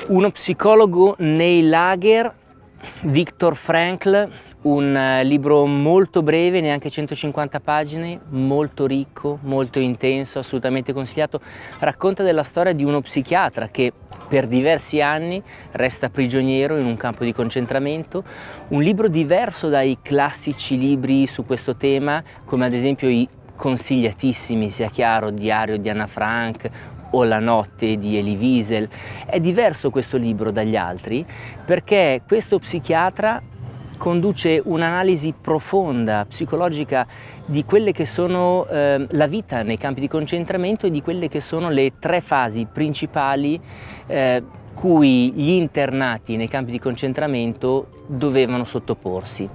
Uno psicologo nei lager, Viktor Frankl, un libro molto breve, neanche 150 pagine, molto ricco, molto intenso, assolutamente consigliato. Racconta della storia di uno psichiatra che per diversi anni resta prigioniero in un campo di concentramento, un libro diverso dai classici libri su questo tema, come ad esempio i consigliatissimi, sia chiaro, Diario di Anna Frank o La notte di Elie Wiesel. È diverso questo libro dagli altri perché questo psichiatra conduce un'analisi profonda, psicologica, di quelle che sono la vita nei campi di concentramento e di quelle che sono le tre fasi principali cui gli internati nei campi di concentramento dovevano sottoporsi.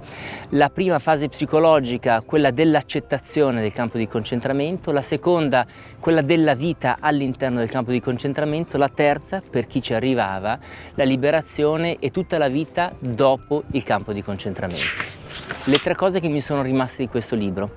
La prima fase psicologica, quella dell'accettazione del campo di concentramento, la seconda, quella della vita all'interno del campo di concentramento, la terza, per chi ci arrivava, la liberazione e tutta la vita dopo il campo di concentramento. Le tre cose che mi sono rimaste di questo libro.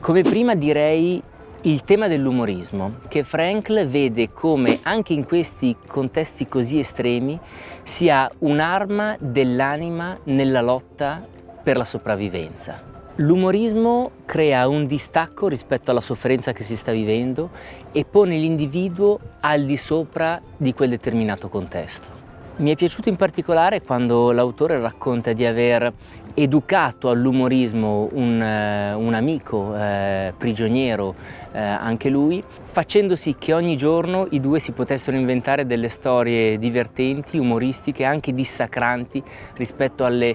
Come prima direi il tema dell'umorismo, che Frankl vede come anche in questi contesti così estremi sia un'arma dell'anima nella lotta per la sopravvivenza. L'umorismo crea un distacco rispetto alla sofferenza che si sta vivendo e pone l'individuo al di sopra di quel determinato contesto. Mi è piaciuto in particolare quando l'autore racconta di aver educato all'umorismo un amico prigioniero, anche lui, facendo sì che ogni giorno i due si potessero inventare delle storie divertenti, umoristiche, anche dissacranti rispetto alle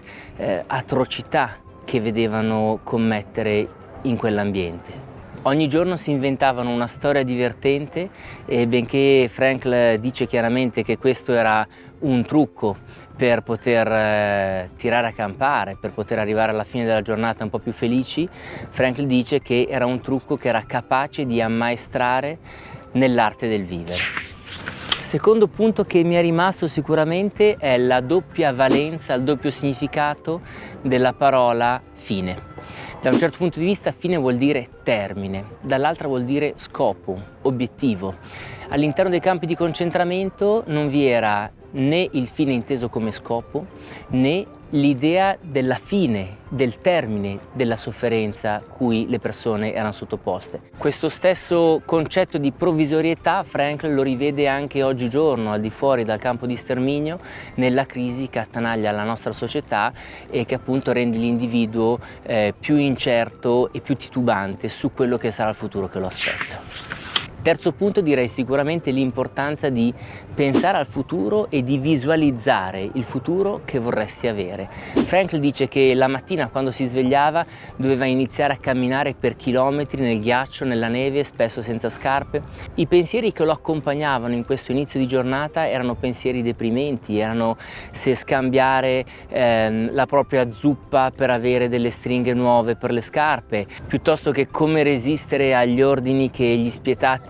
atrocità che vedevano commettere in quell'ambiente. Ogni giorno si inventavano una storia divertente e benché Frankl dice chiaramente che questo era un trucco per poter tirare a campare, per poter arrivare alla fine della giornata un po' più felici, Frankl dice che era un trucco che era capace di ammaestrare nell'arte del vivere. Secondo punto che mi è rimasto sicuramente è la doppia valenza, il doppio significato della parola fine. Da un certo punto di vista fine vuol dire termine, dall'altra vuol dire scopo, obiettivo. All'interno dei campi di concentramento non vi era né il fine inteso come scopo, né l'idea della fine, del termine della sofferenza cui le persone erano sottoposte. Questo stesso concetto di provvisorietà Frankl lo rivede anche oggigiorno al di fuori dal campo di sterminio nella crisi che attanaglia la nostra società e che appunto rende l'individuo più incerto e più titubante su quello che sarà il futuro che lo aspetta. Terzo punto direi sicuramente l'importanza di pensare al futuro e di visualizzare il futuro che vorresti avere. Frankl dice che la mattina quando si svegliava doveva iniziare a camminare per chilometri nel ghiaccio, nella neve, spesso senza scarpe. I pensieri che lo accompagnavano in questo inizio di giornata erano pensieri deprimenti, erano se scambiare la propria zuppa per avere delle stringhe nuove per le scarpe, piuttosto che come resistere agli ordini che gli spietati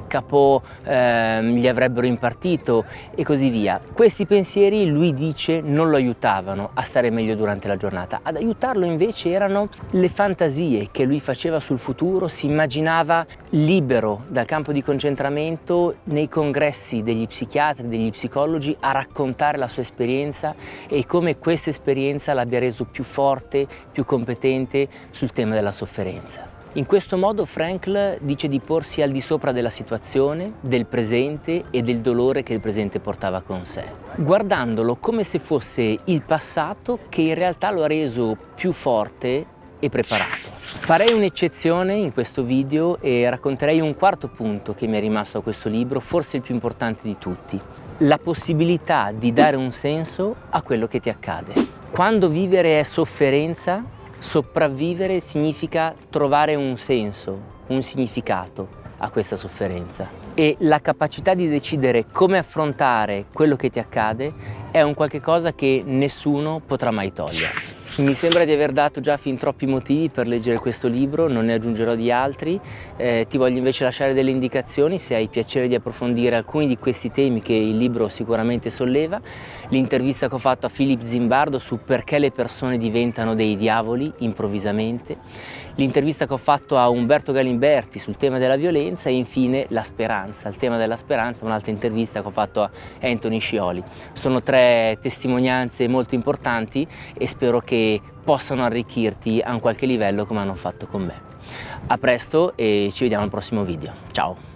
capo gli avrebbero impartito e così via. Questi pensieri, lui dice, non lo aiutavano a stare meglio durante la giornata. Ad aiutarlo invece erano le fantasie che lui faceva sul futuro, si immaginava libero dal campo di concentramento nei congressi degli psichiatri, degli psicologi a raccontare la sua esperienza e come questa esperienza l'abbia reso più forte, più competente sul tema della sofferenza. In questo modo Frankl dice di porsi al di sopra della situazione, del presente e del dolore che il presente portava con sé, guardandolo come se fosse il passato che in realtà lo ha reso più forte e preparato. Farei un'eccezione in questo video e racconterei un quarto punto che mi è rimasto a questo libro, forse il più importante di tutti: la possibilità di dare un senso a quello che ti accade. Quando vivere è sofferenza, sopravvivere significa trovare un senso, un significato a questa sofferenza e la capacità di decidere come affrontare quello che ti accade è un qualche cosa che nessuno potrà mai togliere. Mi sembra di aver dato già fin troppi motivi per leggere questo libro, non ne aggiungerò di altri. Ti voglio invece lasciare delle indicazioni se hai piacere di approfondire alcuni di questi temi che il libro sicuramente solleva. L'intervista che ho fatto a Philip Zimbardo su perché le persone diventano dei diavoli improvvisamente, l'intervista che ho fatto a Umberto Galimberti sul tema della violenza e infine la speranza, il tema della speranza, un'altra intervista che ho fatto a Anthony Scioli. Sono 3 testimonianze molto importanti e spero che possano arricchirti a un qualche livello come hanno fatto con me. A presto e ci vediamo al prossimo video. Ciao!